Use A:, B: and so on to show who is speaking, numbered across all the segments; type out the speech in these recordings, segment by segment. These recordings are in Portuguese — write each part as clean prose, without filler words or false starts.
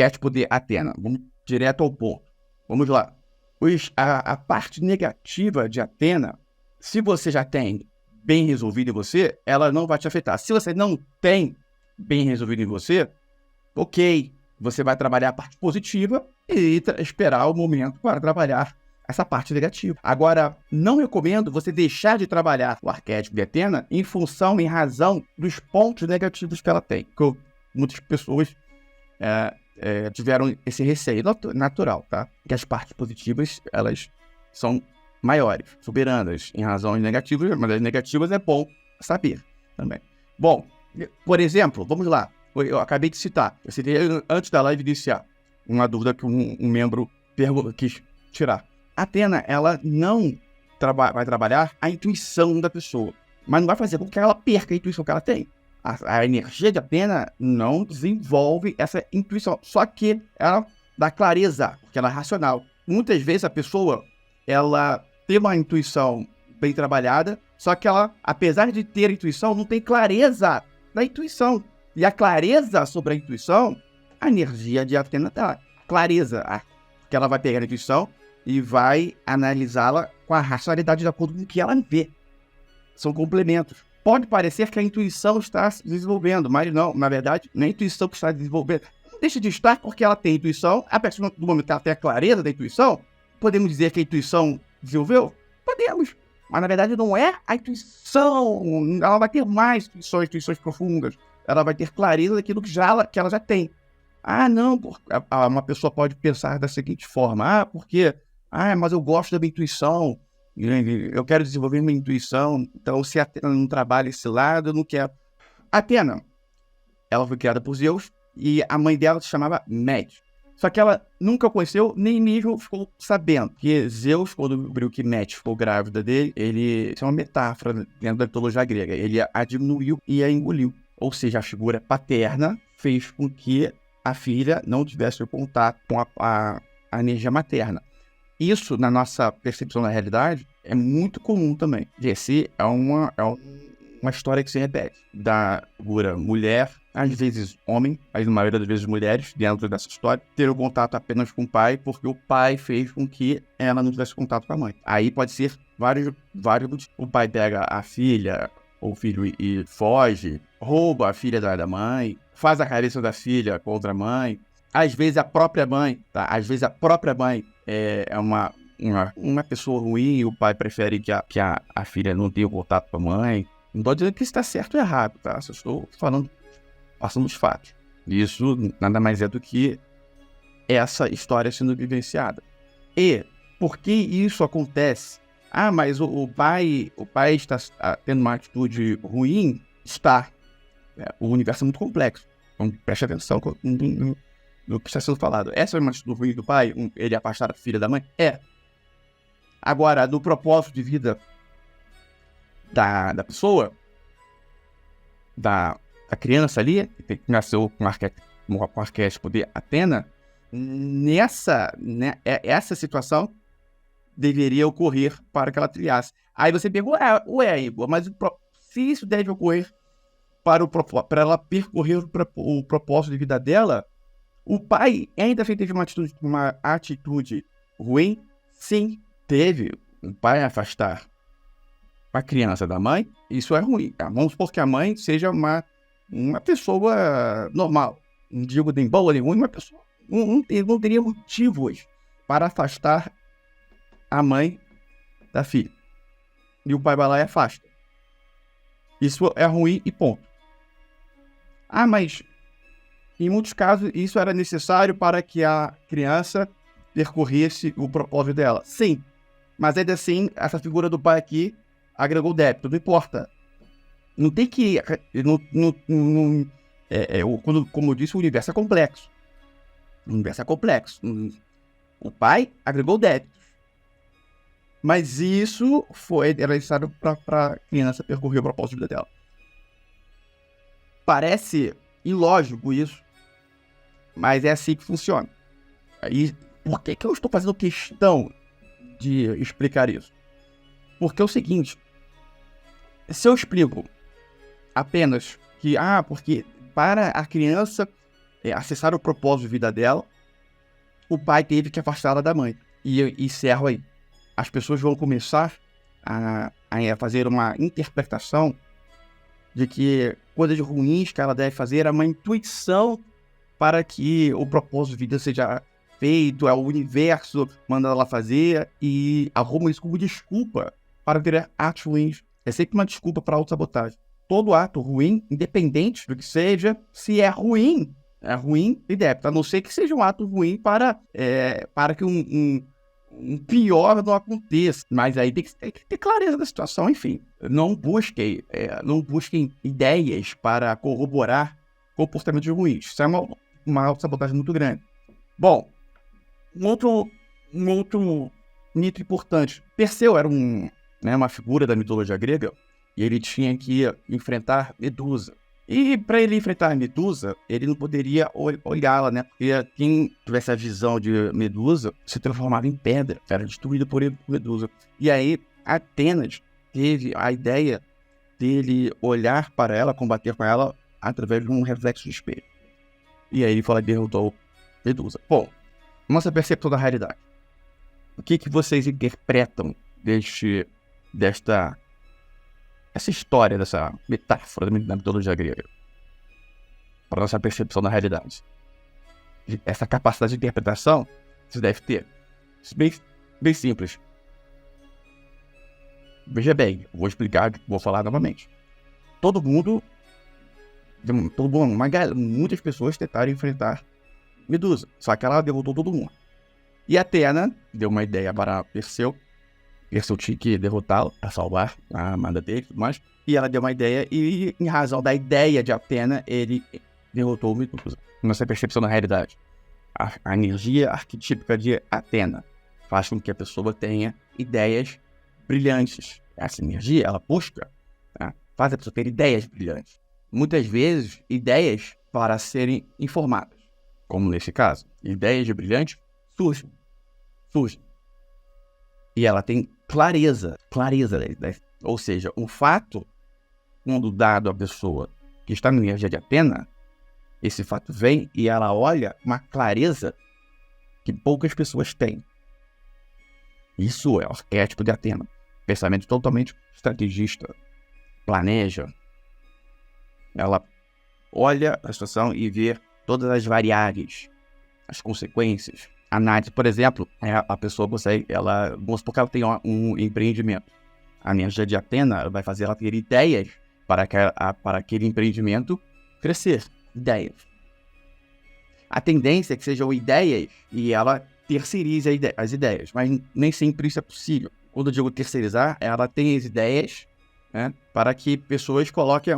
A: arquétipo de Atena. Vamos direto ao ponto. Vamos lá. A parte negativa de Atena, se você já tem bem resolvido em você, ela não vai te afetar. Se você não tem bem resolvido em você, ok, você vai trabalhar a parte positiva e esperar o momento para trabalhar essa parte negativa. Agora, não recomendo você deixar de trabalhar o arquétipo de Atena em razão dos pontos negativos que ela tem. Porque muitas pessoas tiveram esse receio natural, tá? Que as partes positivas, elas são maiores, soberanas em razões negativas, mas as negativas é bom saber também. Bom, por exemplo, vamos lá. Eu acabei de citar, eu citei antes da live iniciar, uma dúvida que um membro quis tirar. Atena, ela não vai trabalhar a intuição da pessoa, mas não vai fazer com que ela perca a intuição que ela tem. A energia de Atena não desenvolve essa intuição, só que ela dá clareza, porque ela é racional. Muitas vezes a pessoa, ela tem uma intuição bem trabalhada, só que ela, apesar de ter intuição, não tem clareza da intuição. E a clareza sobre a intuição, a energia de Atena dá clareza, porque ela vai pegar a intuição e vai analisá-la com a racionalidade de acordo com o que ela vê. São complementos. Pode parecer que a intuição está se desenvolvendo, mas não, na verdade, não é a intuição que está desenvolvendo. Não deixa de estar porque ela tem intuição. A partir do momento que ela tem a clareza da intuição, podemos dizer que a intuição desenvolveu? Podemos. Mas na verdade não é a intuição. Ela vai ter mais intuições profundas. Ela vai ter clareza daquilo que ela já tem. Não, uma pessoa pode pensar da seguinte forma. Mas eu gosto da minha intuição. Eu quero desenvolver minha intuição, então se a Atena não trabalha esse lado, eu não quero. Atena, ela foi criada por Zeus e a mãe dela se chamava Metis. Só que ela nunca conheceu, nem mesmo ficou sabendo. Que Zeus, quando descobriu que Metis ficou grávida dele, isso é uma metáfora dentro da mitologia grega. Ele a diminuiu e a engoliu. Ou seja, a figura paterna fez com que a filha não tivesse contato com a energia materna. Isso, na nossa percepção da realidade, é muito comum também. Esse é uma história que se repete. Da figura mulher, às vezes homem, mas na maioria das vezes mulheres, dentro dessa história, ter o contato apenas com o pai, porque o pai fez com que ela não tivesse contato com a mãe. Aí pode ser vários motivos. O pai pega a filha ou o filho e foge, rouba a filha da mãe, faz a cabeça da filha contra a mãe. Às vezes a própria mãe, tá? Às vezes a própria mãe é uma pessoa ruim e o pai prefere que a filha não tenha contato com a mãe. Não estou dizendo que isso está certo ou errado, tá? Só estou passando os fatos. Isso nada mais é do que essa história sendo vivenciada. E por que isso acontece? Mas o pai está tendo uma atitude ruim? Está. O universo é muito complexo. Então preste atenção no que está sendo falado. Essa é uma atitude ruim do pai? Ele afastar a filha da mãe? Agora, no propósito de vida da pessoa, da criança ali, que nasceu com o arquétipo de Atena, essa situação deveria ocorrer para que ela trilhasse. Aí você pegou, Igor, mas se isso deve ocorrer para ela percorrer o propósito de vida dela, o pai ainda teve uma atitude ruim? Sim, teve. O pai afastar a criança da mãe, isso é ruim. Vamos supor que a mãe seja uma pessoa normal. Não digo nem boa nem ruim, uma pessoa não teria motivos para afastar a mãe da filha. E o pai vai lá e afasta. Isso é ruim e ponto. Mas em muitos casos isso era necessário para que a criança percorresse o propósito dela. Sim, mas ainda assim, essa figura do pai aqui agregou débito, não importa. Não tem que... como eu disse, o universo é complexo. O universo é complexo. O pai agregou débitos. Mas isso era necessário para a criança percorrer o propósito de vida dela. Parece ilógico isso, mas é assim que funciona. Aí, por que eu estou fazendo questão de explicar isso? Porque é o seguinte, se eu explico apenas que, porque para a criança acessar o propósito de vida dela, o pai teve que afastá-la da mãe. E encerro aí. As pessoas vão começar a fazer uma interpretação de que coisas ruins que ela deve fazer é uma intuição para que o propósito de vida seja feito, é o universo mandando ela fazer, e arruma isso como desculpa para ter atos ruins. É sempre uma desculpa para autossabotagem. Todo ato ruim, independente do que seja, se é ruim e débito. A não ser que seja um ato ruim para que um pior não aconteça. Mas aí tem que ter clareza da situação, enfim. Não busquem ideias para corroborar comportamentos ruins. Isso é uma autossabotagem muito grande. Bom, um outro mito importante. Perseu era uma figura da mitologia grega, e ele tinha que enfrentar Medusa. E para ele enfrentar a Medusa, ele não poderia olhá-la, né? Porque quem tivesse a visão de Medusa se transformava em pedra, era destruído por Medusa. E aí, Atenas teve a ideia dele olhar para ela, combater com ela, através de um reflexo de espelho. E aí ele foi lá e derrotou Medusa. Bom, nossa percepção da realidade. O que vocês interpretam essa história, dessa metáfora da mitologia grega, para nossa percepção da realidade? Essa capacidade de interpretação você deve ter. Isso bem simples. Veja bem, vou explicar, vou falar novamente. Muitas pessoas tentaram enfrentar Medusa, só que ela derrotou todo mundo. E Atena deu uma ideia para Perseu. Perseu tinha que derrotá-lo para salvar a amada dele e tudo mais. E ela deu uma ideia, e em razão da ideia de Atena, ele derrotou o Medusa. Nossa percepção da realidade. A energia arquetípica de Atena faz com que a pessoa tenha ideias brilhantes. Essa energia, ela busca, tá? Faz a pessoa ter ideias brilhantes. Muitas vezes, ideias para serem informadas. Como nesse caso, ideias brilhantes surgem. E ela tem clareza, ou seja, um fato, quando dado à pessoa que está na energia de Atena, esse fato vem e ela olha uma clareza que poucas pessoas têm. Isso é o arquétipo de Atena. Pensamento totalmente estrategista, planeja. Ela olha a situação e vê todas as variáveis, as consequências. Análise, por exemplo, a pessoa consegue, vamos supor que ela tem um empreendimento. A energia de Atena vai fazer ela ter ideias para aquele empreendimento crescer. Ideias. A tendência é que sejam ideias e ela terceirize as ideias, mas nem sempre isso é possível. Quando eu digo terceirizar, ela tem as ideias, né, para que pessoas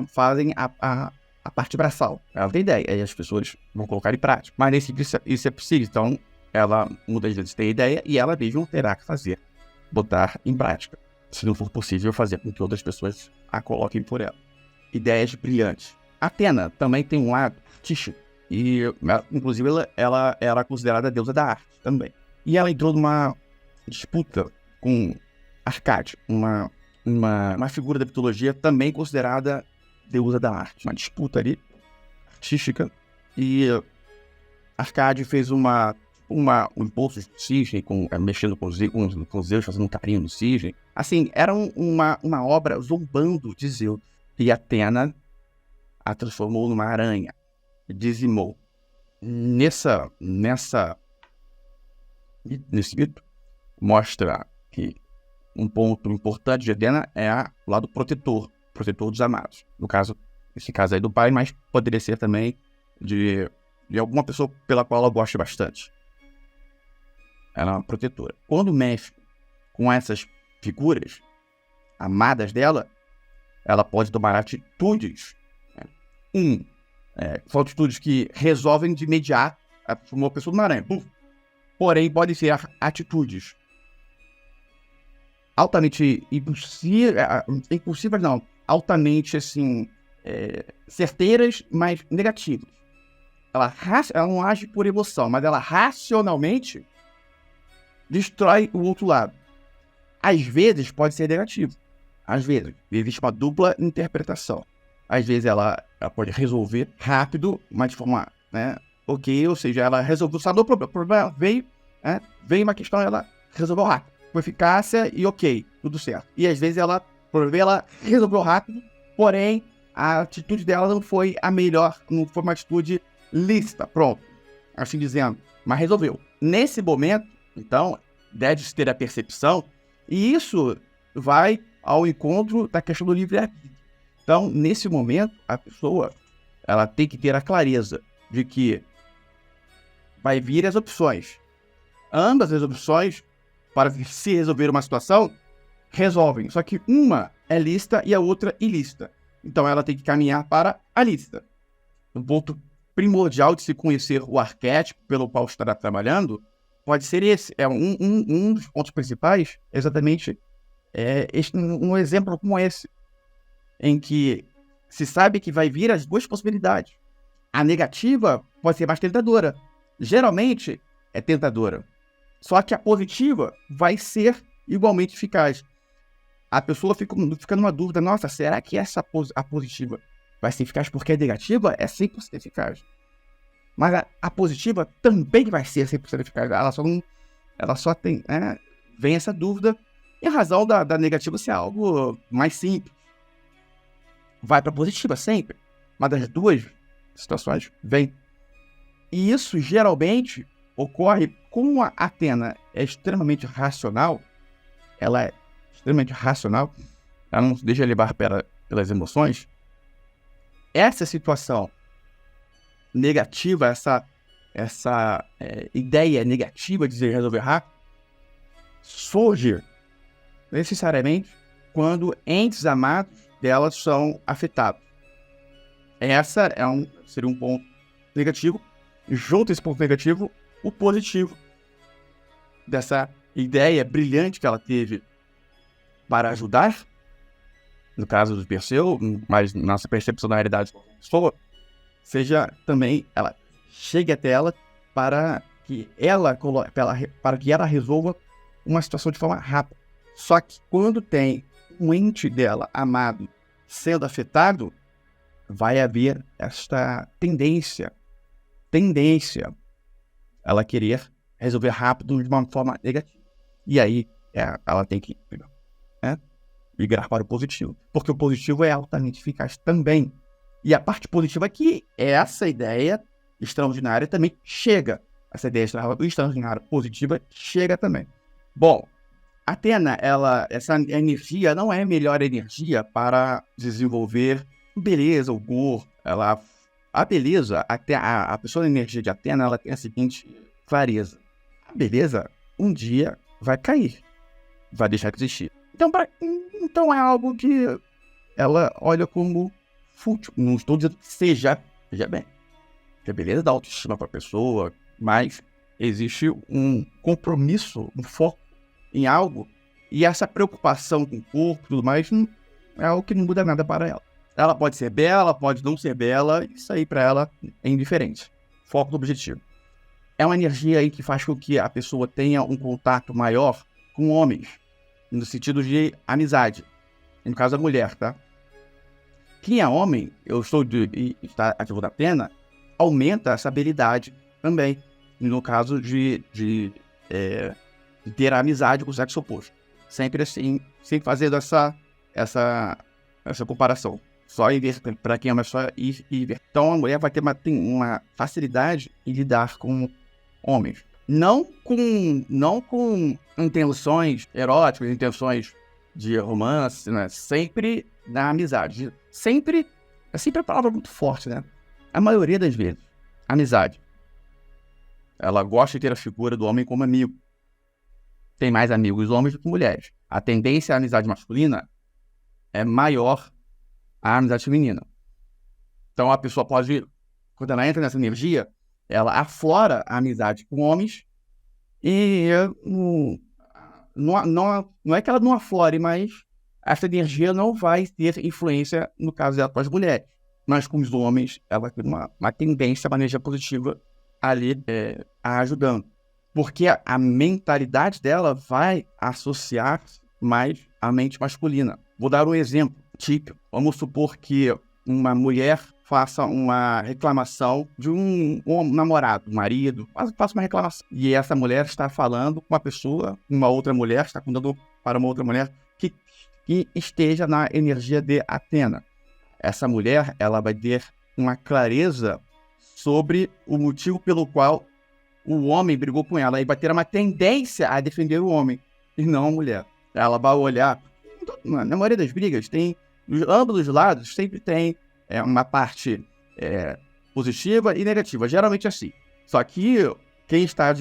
A: fazem a parte braçal. Ela tem ideia, aí as pessoas vão colocar em prática. Mas nem sempre isso é possível. Então, ela muitas vezes tem ideia e ela mesma terá que botar em prática, se não for possível fazer com que outras pessoas a coloquem por ela. Ideias brilhantes. Atena também tem um lado artístico, e inclusive ela era considerada a deusa da arte também. E ela entrou numa disputa com Arcade, uma figura da mitologia também considerada deusa da arte. Uma disputa ali artística, e Arcade fez um impulso de cisne, mexendo com os Zeus, fazendo um carinho no cisne. Assim, era uma obra zombando de Zeus. E Atena a transformou numa aranha, dizimou. Nesse mito, mostra que um ponto importante de Atena é o lado protetor dos amados. No caso, esse caso aí do pai, mas poderia ser também de alguma pessoa pela qual ela gosta bastante. Ela é uma protetora. Quando mexe com essas figuras amadas dela, ela pode tomar atitudes. São atitudes que resolvem de imediato uma pessoa numa aranha. Porém, podem ser atitudes altamente impossíveis, não. Altamente, assim, certeiras, mas negativas. Ela não age por emoção, mas ela racionalmente destrói o outro lado. Às vezes pode ser negativo. Às vezes existe uma dupla interpretação. Às vezes ela pode resolver rápido, mas de forma, ok, ou seja, ela resolveu, sanou o problema, veio uma questão, ela resolveu rápido, com eficácia e ok, tudo certo. E às vezes ela resolveu rápido, porém a atitude dela não foi a melhor, não foi uma atitude lícita, pronto, assim dizendo, mas resolveu. Nesse momento, então, deve-se ter a percepção, e isso vai ao encontro da questão do livre-arbítrio. Então, nesse momento, a pessoa ela tem que ter a clareza de que vai vir as opções. Ambas as opções, para se resolver uma situação, resolvem. Só que uma é lícita e a outra ilícita. Então, ela tem que caminhar para a lícita. Um ponto primordial de se conhecer o arquétipo pelo qual estará trabalhando pode ser esse. É um dos pontos principais, exatamente um exemplo como esse, em que se sabe que vai vir as duas possibilidades. A negativa pode ser mais tentadora. Geralmente é tentadora. Só que a positiva vai ser igualmente eficaz. A pessoa fica numa dúvida, nossa, será que a positiva vai ser eficaz porque a negativa é 100% eficaz? Mas a positiva também vai ser 100% eficaz. Ela só tem, vem essa dúvida em razão da negativa ser algo mais simples. Vai para a positiva sempre, mas das duas situações vem. E isso geralmente ocorre como a Athena é extremamente racional, ela é extremamente racional, ela não se deixa levar pelas emoções. Essa situação negativa, essa ideia negativa de resolver rápido, surge necessariamente quando entes amados delas são afetados. Essa seria um ponto negativo. Junto a esse ponto negativo, o positivo dessa ideia brilhante que ela teve para ajudar, no caso do Perseu, mas nossa percepção da realidade da pessoa, seja também, ela chegue até ela para que ela resolva uma situação de forma rápida. Só que quando tem um ente dela amado sendo afetado, vai haver esta tendência ela querer resolver rápido de uma forma negativa. E aí ela tem que migrar para o positivo, porque o positivo é altamente eficaz também. E a parte positiva é que essa ideia extraordinária também chega. Essa ideia extraordinária positiva chega também. Bom, Athena, essa energia não é a melhor energia para desenvolver beleza, o humor. A beleza, até a pessoa da energia de Athena, ela tem a seguinte clareza. A beleza, um dia, vai cair. Vai deixar de existir. Então é algo que ela olha como fútil. Não estou dizendo que seja bem. A beleza dá autoestima para a pessoa, mas existe um compromisso, um foco em algo, e essa preocupação com o corpo e tudo mais é algo que não muda nada para ela. Ela pode ser bela, pode não ser bela, isso aí para ela é indiferente. Foco do objetivo. É uma energia aí que faz com que a pessoa tenha um contato maior com homens, no sentido de amizade. No caso da mulher, tá? Quem é homem, está ativo da Athena, aumenta essa habilidade também, no caso de ter a amizade com o sexo oposto. Sempre assim, sempre fazendo essa comparação. Só inverter, para quem é só ir e inverter. Então a mulher vai ter uma facilidade em lidar com homens. Não com intenções eróticas, intenções de romance, né? Sempre na amizade. Sempre a palavra muito forte, né? A maioria das vezes, amizade. Ela gosta de ter a figura do homem como amigo. Tem mais amigos homens do que mulheres. A tendência à amizade masculina é maior à amizade feminina. Então a pessoa pode, quando ela entra nessa energia, ela aflora a amizade com homens e não é que ela não aflore, mas essa energia não vai ter influência no caso dela com as mulheres. Mas com os homens, ela tem uma tendência, uma energia positiva ali ajudando. Porque a mentalidade dela vai associar mais à mente masculina. Vou dar um exemplo típico. Vamos supor que uma mulher faça uma reclamação de um namorado, um marido, faça uma reclamação. E essa mulher está falando com uma outra mulher, está contando para uma outra mulher que esteja na energia de Atena. Essa mulher, ela vai ter uma clareza sobre o motivo pelo qual o homem brigou com ela e vai ter uma tendência a defender o homem e não a mulher. Ela vai olhar, na maioria das brigas, ambos os lados sempre tem uma parte positiva e negativa, geralmente assim. Só que quem está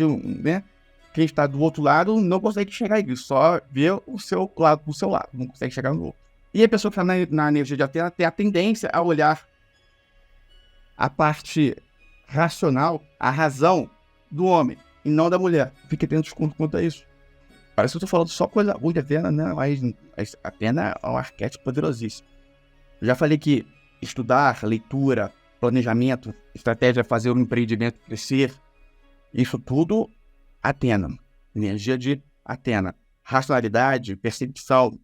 A: do outro lado não consegue chegar aí, só vê o seu lado pro seu lado, não consegue chegar no outro. E a pessoa que está na energia de Atena tem a tendência a olhar a parte racional, a razão do homem e não da mulher. Fique atento quanto a isso. Parece que eu tô falando só coisa ruim de Atena, né? Mas Atena é um arquétipo poderosíssimo. Eu já falei que estudar, leitura, planejamento, estratégia, fazer um empreendimento crescer, isso tudo Atena, energia de Atena. Racionalidade, percepção,